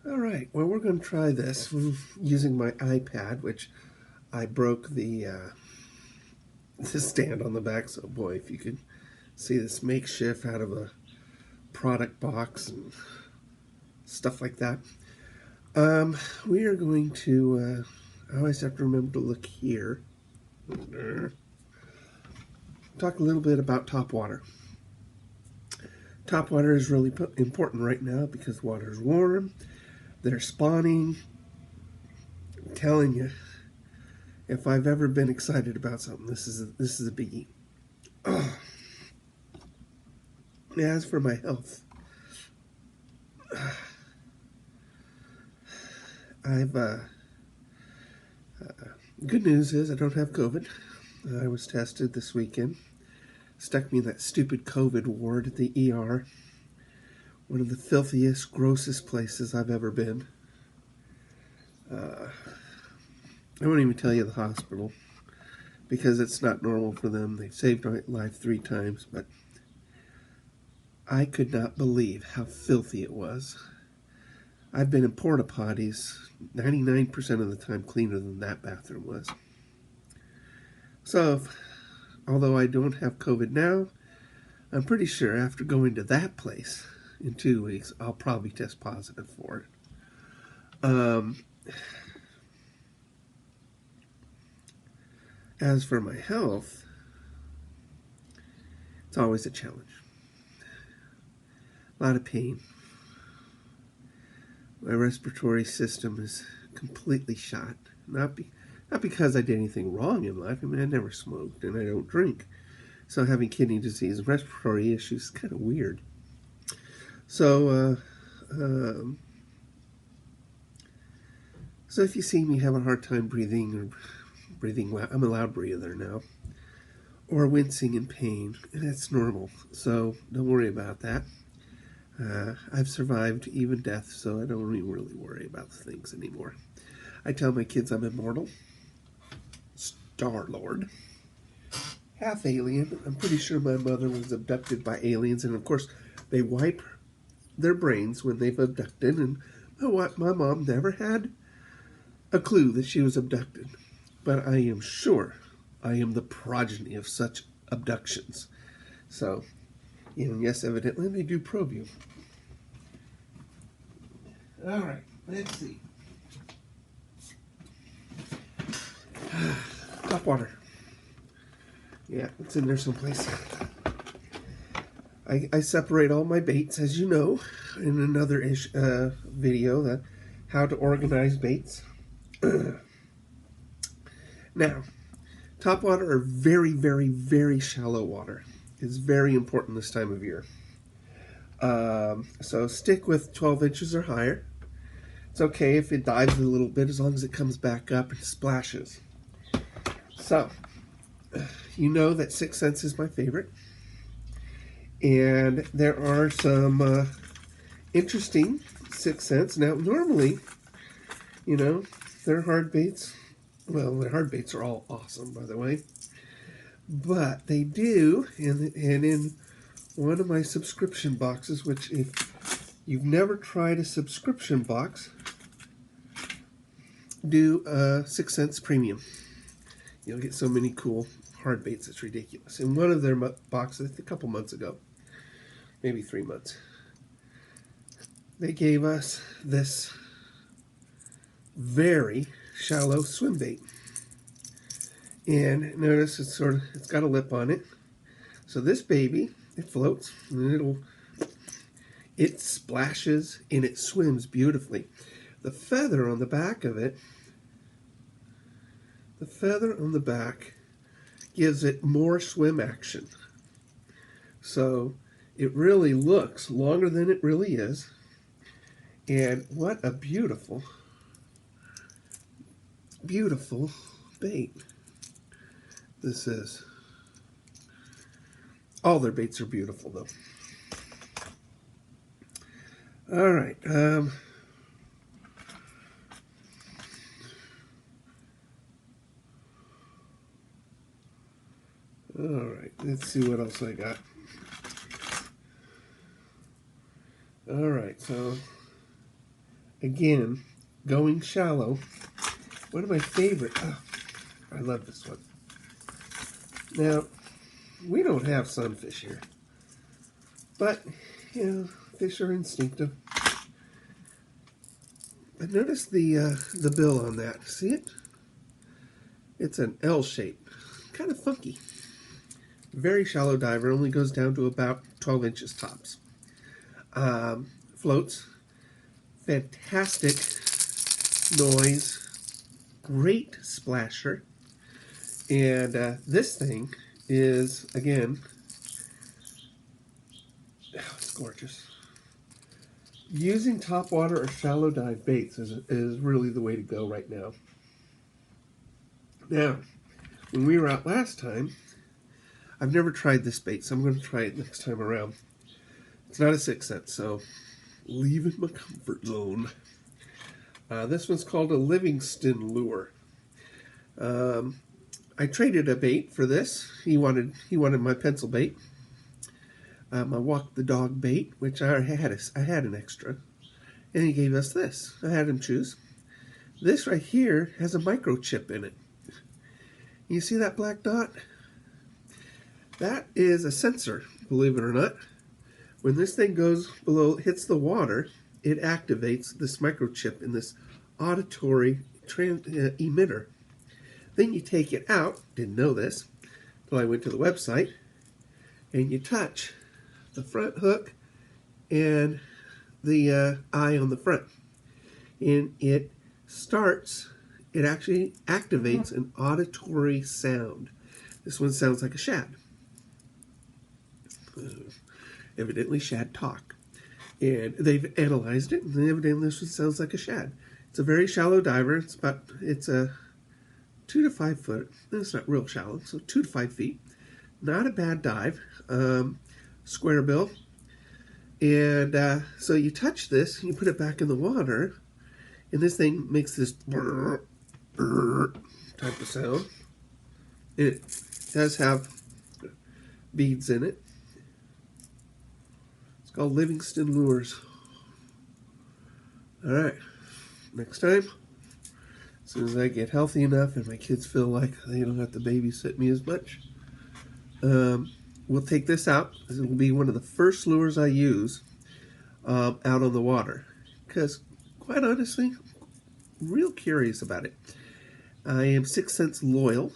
All right, well, we're going to try this using my iPad, which I broke the stand on the back. So, boy, if you could see this makeshift out of a product box and stuff like that. We are going to, I always have to remember to look here. Talk a little bit about Topwater. Topwater is really important right now because water is warm. They're spawning. I'm telling you, if I've ever been excited about something, this is a biggie. Oh. As for my health, I've good news is I don't have COVID. I was tested this weekend. Stuck me in that stupid COVID ward at the ER. One of the filthiest, grossest places I've ever been. I won't even tell you the hospital because it's not normal for them. They've saved my life 3 times, but I could not believe how filthy it was. I've been in porta potties 99% of the time cleaner than that bathroom was. So, although I don't have COVID now, I'm pretty sure after going to that place in 2 weeks, I'll probably test positive for it. As for my health, it's always a challenge. A lot of pain. My respiratory system is completely shot. Not because I did anything wrong in life. I mean, I never smoked and I don't drink. So having kidney disease and respiratory issues is kind of weird. So, so if you see me have a hard time breathing well, I'm a loud breather now, or wincing in pain, and that's normal. So don't worry about that. I've survived even death, so I don't even really worry about things anymore. I tell my kids I'm immortal, Star-Lord, half alien. I'm pretty sure my mother was abducted by aliens, and of course they wipe their brains when they've abducted, and my mom never had a clue that she was abducted. But I am sure I am the progeny of such abductions. So, yes, evidently they do probe you. All right, let's see. Topwater. Yeah, it's in there someplace. I separate all my baits, as you know, in another video, that how to organize baits. Now, topwater are very, very, very shallow water. It's very important this time of year. So stick with 12 inches or higher. It's okay if it dives a little bit as long as it comes back up and splashes. So, you know that 6 cents is my favorite. And there are some interesting 6 cents. Now, normally, they're hard baits. Well, the hard baits are all awesome, by the way. But they do, and in one of my subscription boxes, which if you've never tried a subscription box, do 6 cents premium. You'll get so many cool hard baits, it's ridiculous. In one of their boxes, a couple months ago, maybe 3 months, they gave us this very shallow swim bait. And notice it's got a lip on it. So this baby, it floats and it splashes and it swims beautifully. The feather on the back of it, gives it more swim action. So it really looks longer than it really is. And what a beautiful, beautiful bait this is. All their baits are beautiful, though. All right. All right. Let's see what else I got. All right. So Again, going shallow. One of my favorite. Oh, I love this one. Now, we don't have sunfish here. But, you know, fish are instinctive. But notice the bill on that. See it? It's an L shape. Kind of funky. Very shallow diver. Only goes down to about 12 inches tops. Floats. Fantastic noise. Great splasher. And this thing is, again, it's gorgeous. Using topwater or shallow dive baits is really the way to go right now. Now, when we were out last time, I've never tried this bait, so I'm going to try it next time around. It's not a 6 cent, so leaving my comfort zone. This one's called a Livingston lure. I traded a bait for this. He wanted my pencil bait. My walk the dog bait, which I had an extra, and he gave us this. I had him choose. This right here has a microchip in it. You see that black dot? That is a sensor, believe it or not. When this thing goes below, hits the water, it activates this microchip in this auditory emitter. Then you take it out, didn't know this, until I went to the website, and you touch the front hook and the eye on the front. And it actually activates an auditory sound. This one sounds like a shad. Evidently shad talk. And they've analyzed it, and evidently this one sounds like a shad. It's a very shallow diver. It's a 2 to 5 foot. It's not real shallow, so 2 to 5 feet. Not a bad dive. Square bill. And so you touch this, you put it back in the water, and this thing makes this type of sound. And it does have beads in it. It's called Livingston Lures. Alright, next time, as soon as I get healthy enough and my kids feel like they don't have to babysit me as much, we'll take this out. This will be one of the first lures I use out on the water. Because, quite honestly, real curious about it. I am 6 cents loyal,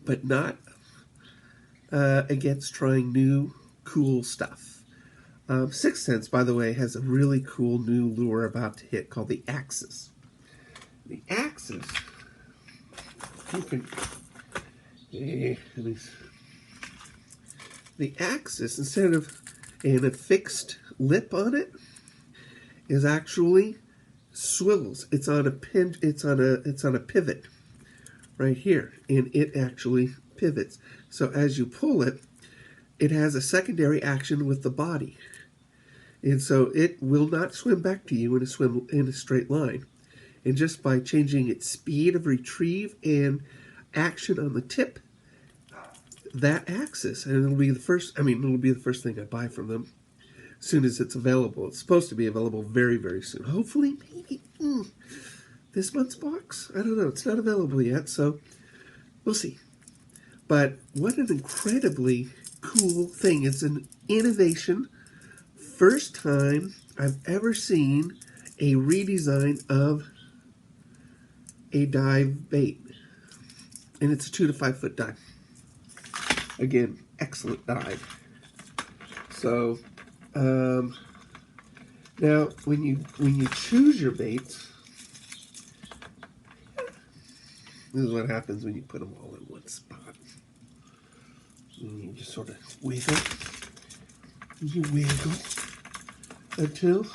but not against trying new, cool stuff. 6 cents, by the way, has a really cool new lure about to hit called the Axis. The Axis, you can... The Axis, instead of an affixed lip on it, is actually swivels. It's on a pin. It's on a pivot right here, and it actually pivots. So as you pull it, it has a secondary action with the body, and so it will not swim back to you in a straight line. And just by changing its speed of retrieve and action on the tip, that Axis, and it'll be the first. It'll be the first thing I buy from them as soon as it's available. It's supposed to be available very, very soon. Hopefully, maybe this month's box. I don't know. It's not available yet, so we'll see. But what an incredibly cool thing! It's an innovation. First time I've ever seen a redesign of a dive bait, and it's a 2 to 5 foot dive. Again, excellent dive. So, now when you choose your baits, this is what happens when you put them all in one spot. And you just sort of wiggle. You wiggle until.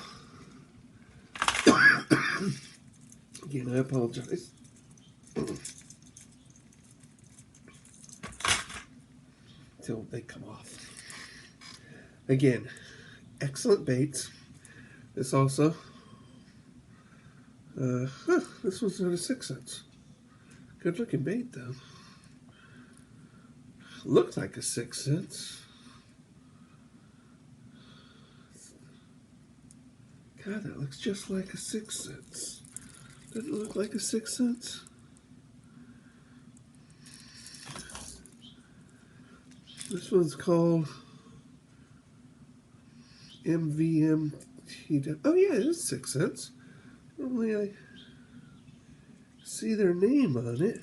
Again, I apologize. Until they come off. Again, excellent baits. This also, this one's not a 6 cents. Good looking bait though. Looks like a 6 cents. God, that looks just like a 6 cents. Doesn't it look like a 6 cents? This one's called MVMT. Oh yeah, it is 6 cents. Normally I see their name on it.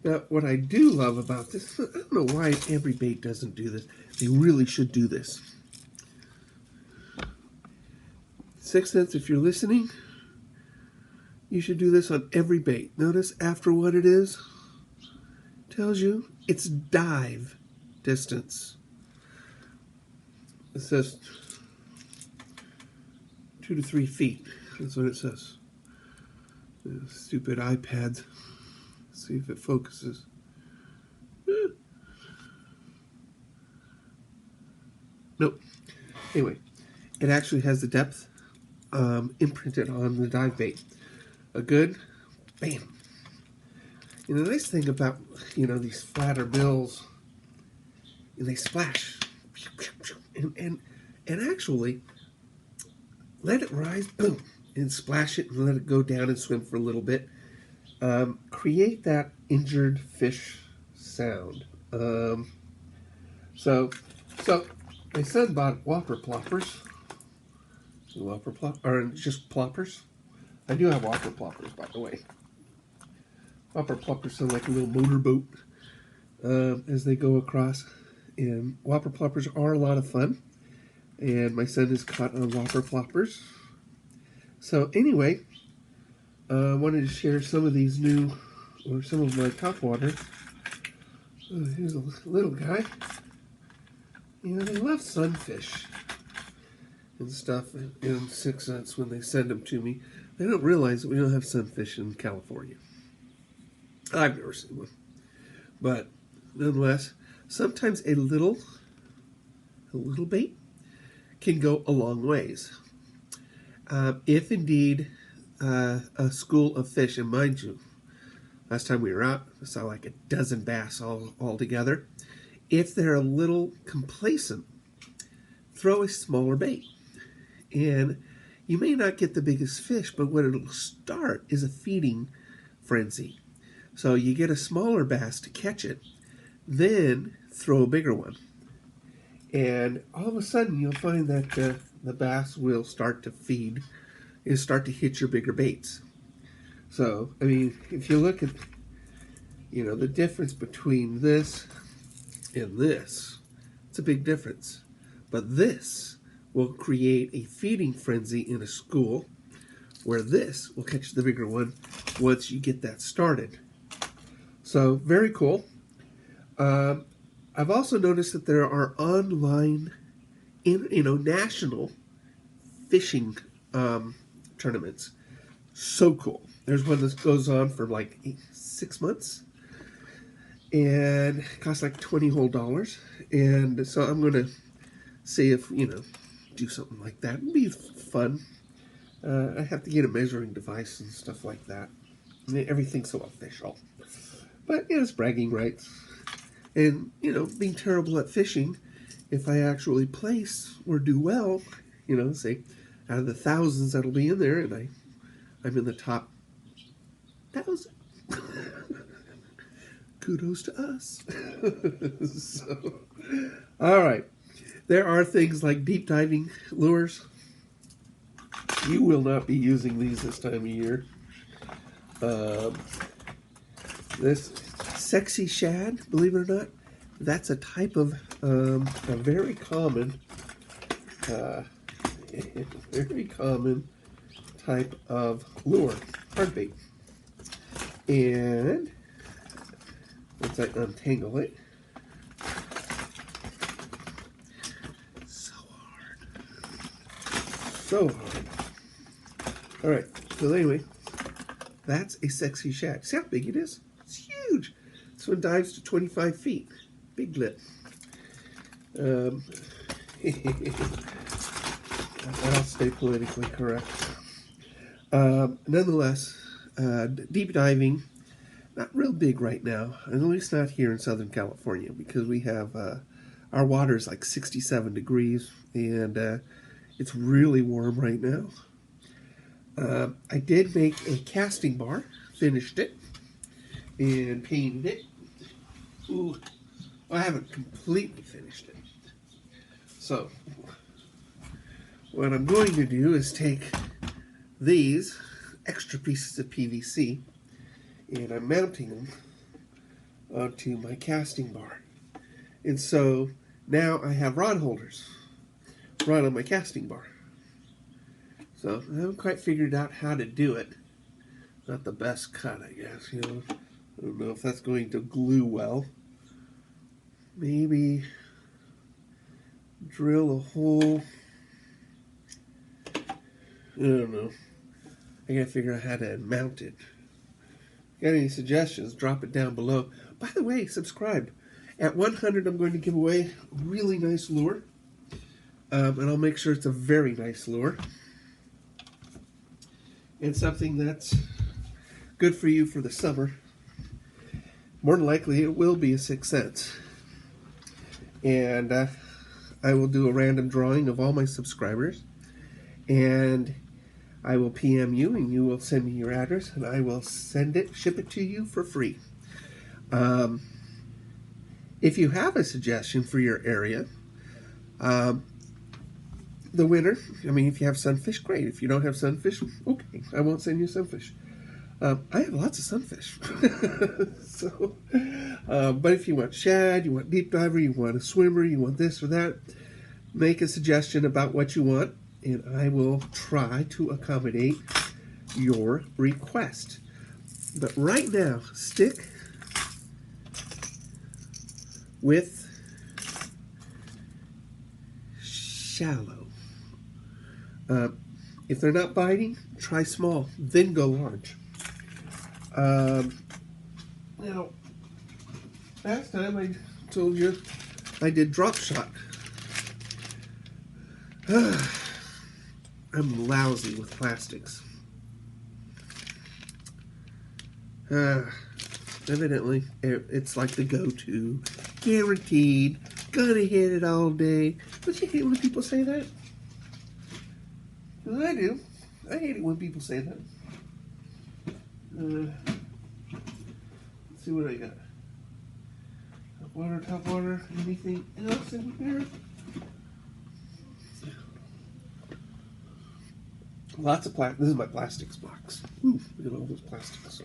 Now, what I do love about this, I don't know why every bait doesn't do this. They really should do this. 6 cents, if you're listening, you should do this on every bait. Notice after what it is, tells you it's dive distance. It says 2 to 3 feet. That's what it says. Stupid iPads. Let's see if it focuses. Nope. Anyway, it actually has the depth imprinted on the dive bait. A good bam. And the nice thing about, these flatter bills, they splash. And actually, let it rise, boom, and splash it and let it go down and swim for a little bit. Create that injured fish sound. So my son bought whopper ploppers. Whopper plop, or just ploppers. I do have whopper ploppers, by the way. Whopper ploppers sound like a little motorboat as they go across. And whopper ploppers are a lot of fun. And my son is caught on whopper ploppers. So anyway, I wanted to share some of these new, or some of my topwater. Oh, here's a little guy. They love sunfish and stuff in 6 cents when they send them to me. They don't realize that we don't have sunfish in California. I've never seen one. But nonetheless, sometimes a little bait can go a long ways. If indeed a school of fish, and mind you, last time we were out, I saw like a dozen bass all together. If they're a little complacent, throw a smaller bait. And you may not get the biggest fish, but what it'll start is a feeding frenzy. So you get a smaller bass to catch it, then throw a bigger one. And all of a sudden you'll find that the bass will start to feed and start to hit your bigger baits. So, I mean, if you look at, the difference between this and this, it's a big difference. But this will create a feeding frenzy in a school, where this will catch the bigger one once you get that started. So, very cool. I've also noticed that there are online, national fishing tournaments. So cool. There's one that goes on for like 6 months, and it costs like $20 whole. And so I'm going to see if, do something like that. It'd be fun. I have to get a measuring device and stuff like that. I mean, everything's so official. But, it's bragging rights. And, being terrible at fishing, if I actually place or do well, say, out of the thousands that'll be in there, and I'm in the top 1,000. Kudos to us. So, all right. There are things like deep diving lures. You will not be using these this time of year. This sexy shad, believe it or not, that's a type of a very common type of lure, hardbait. And once I untangle it, so hard. All right, so anyway, that's a sexy shad. See how big it is? It's huge. This one dives to 25 feet. Big lip. I'll stay politically correct. Nonetheless, deep diving, not real big right now, at least not here in Southern California, because we have our water is like 67 degrees, and It's really warm right now. I did make a casting bar, finished it, and painted it. Ooh, I haven't completely finished it. So, what I'm going to do is take these extra pieces of PVC and I'm mounting them onto my casting bar. And so now I have rod holders right on my casting bar. So I haven't quite figured out how to do it. Not the best cut, I guess. I don't know if that's going to glue well. Maybe drill a hole. I don't know. I gotta figure out how to mount it. Got any suggestions? Drop it down below. By the way, subscribe. At 100, I'm going to give away a really nice lure. And I'll make sure it's a very nice lure. And something that's good for you for the summer. More than likely, it will be a 6 cents. And I will do a random drawing of all my subscribers. And I will PM you, and you will send me your address, and I will ship it to you for free. If you have a suggestion for your area, the winner, if you have sunfish, great. If you don't have sunfish, okay, I won't send you sunfish. I have lots of sunfish. But if you want shad, you want deep diver, you want a swimmer, you want this or that, make a suggestion about what you want, and I will try to accommodate your request. But right now, stick with shallow. If they're not biting, try small, then go large. Now, last time I told you I did drop shot. I'm lousy with plastics. Evidently, it's like the go-to. Guaranteed. Gonna hit it all day. Don't you hate when people say that? 'Cause I do. I hate it when people say that. Let's see what I got. Top water. Anything else in here? Lots of plastic. This is my plastics box. Ooh, look at all those plastics.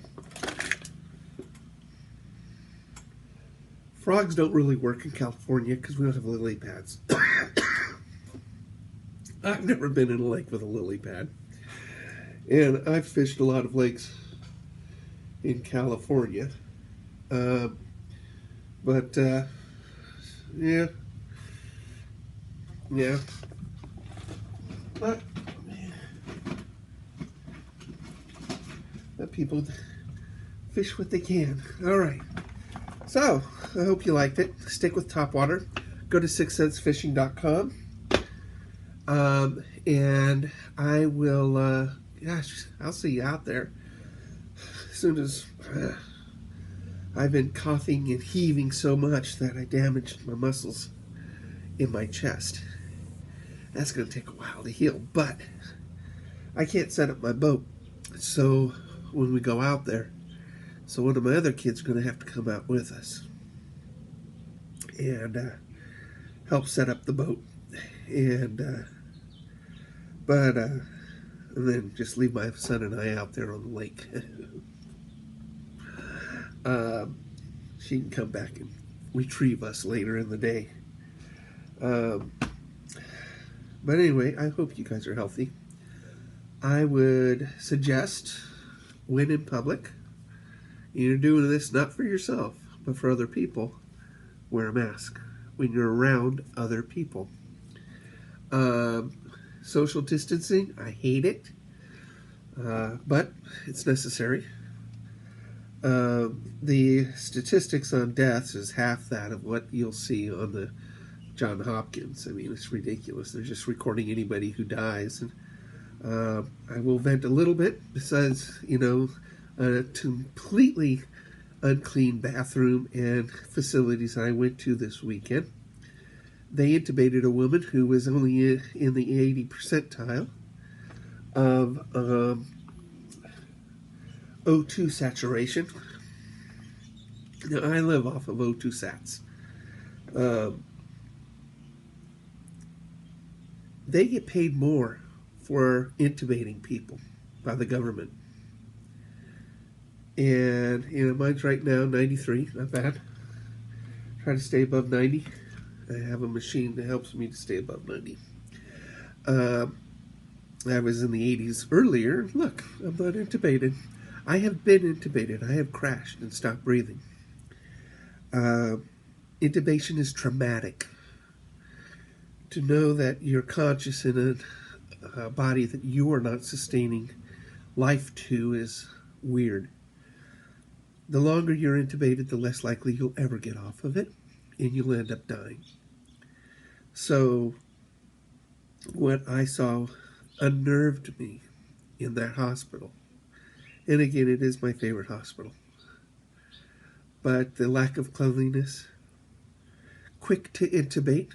Frogs don't really work in California because we don't have lily pads. I've never been in a lake with a lily pad. And I've fished a lot of lakes in California. Yeah. But let people fish what they can. All right. So, I hope you liked it. Stick with Topwater. Go to 6centsfishing.com. And I will, I'll see you out there. As soon as I've been coughing and heaving so much that I damaged my muscles in my chest. That's going to take a while to heal, but I can't set up my boat. So, when we go out there, so one of my other kids is going to have to come out with us and help set up the boat, and then just leave my son and I out there on the lake. She can come back and retrieve us later in the day. But anyway, I hope you guys are healthy. I would suggest, when in public, you're doing this not for yourself, but for other people, wear a mask when you're around other people. Social distancing, I hate it, but it's necessary. The statistics on deaths is half that of what you'll see on the John Hopkins. It's ridiculous. They're just recording anybody who dies. And I will vent a little bit, besides, a completely unclean bathroom and facilities I went to this weekend. They intubated a woman who was only in the 80 percentile of O2 saturation. Now, I live off of O2 sats. They get paid more for intubating people by the government. And, mine's right now 93, not bad. Try to stay above 90. I have a machine that helps me to stay above 90. I was in the 80s earlier. Look, I'm not intubated. I have been intubated. I have crashed and stopped breathing. Intubation is traumatic. To know that you're conscious in a body that you are not sustaining life to is weird. The longer you're intubated, the less likely you'll ever get off of it, and you'll end up dying. So, what I saw unnerved me in that hospital. And again, it is my favorite hospital. But the lack of cleanliness, quick to intubate.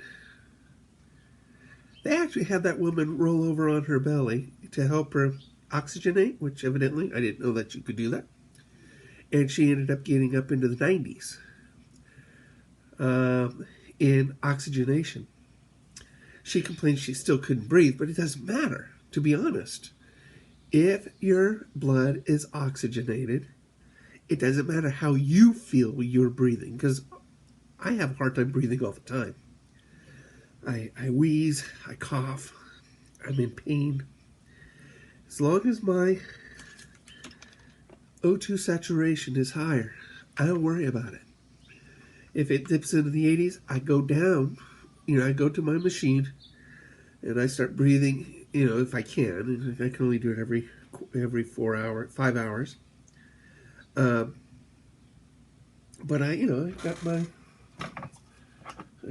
They actually had that woman roll over on her belly to help her oxygenate, which evidently I didn't know that you could do that. And she ended up getting up into the 90s in oxygenation. She complained she still couldn't breathe, but it doesn't matter, to be honest. If your blood is oxygenated, it doesn't matter how you feel you're breathing, because I have a hard time breathing all the time. I wheeze, I cough, I'm in pain. As long as my O2 saturation is higher, I don't worry about it. If it dips into the 80s, I go down. I go to my machine and I start breathing, if I can. I can only do it every 5 hours. But I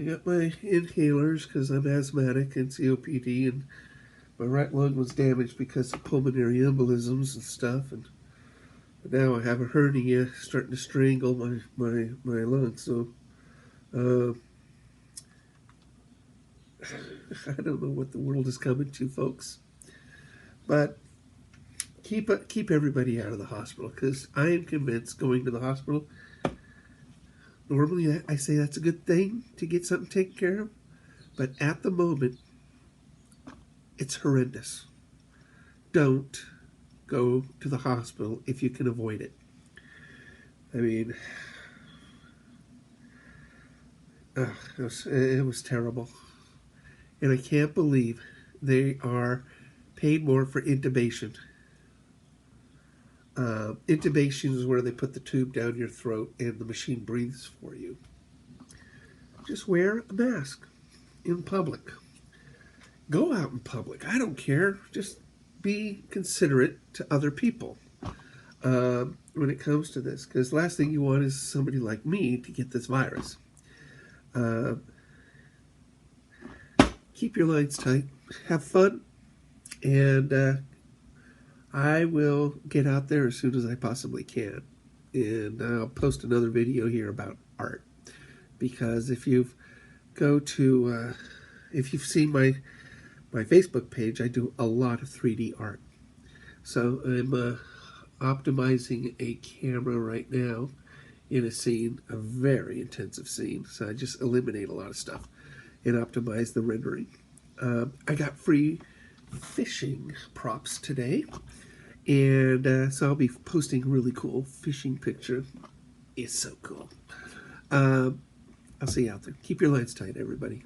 got my inhalers because I'm asthmatic and COPD, and my right lung was damaged because of pulmonary embolisms and stuff, and now I have a hernia starting to strangle my lungs. So I don't know what the world is coming to, folks. But keep everybody out of the hospital, because I am convinced going to the hospital, normally I say that's a good thing to get something taken care of, but at the moment, it's horrendous. Don't go to the hospital if you can avoid it. I mean, it was terrible. And I can't believe they are paid more for intubation. Intubation is where they put the tube down your throat and the machine breathes for you. Just wear a mask in public. Go out in public. I don't care. Just be considerate to other people when it comes to this. Because the last thing you want is somebody like me to get this virus. Keep your lines tight. Have fun. And I will get out there as soon as I possibly can. And I'll post another video here about art. Because if you've seen my Facebook page, I do a lot of 3D art. So I'm optimizing a camera right now in a scene, a very intensive scene. So I just eliminate a lot of stuff and optimize the rendering. I got free fishing props today, and so I'll be posting a really cool fishing picture. It's so cool. I'll see you out there. Keep your lines tight, everybody.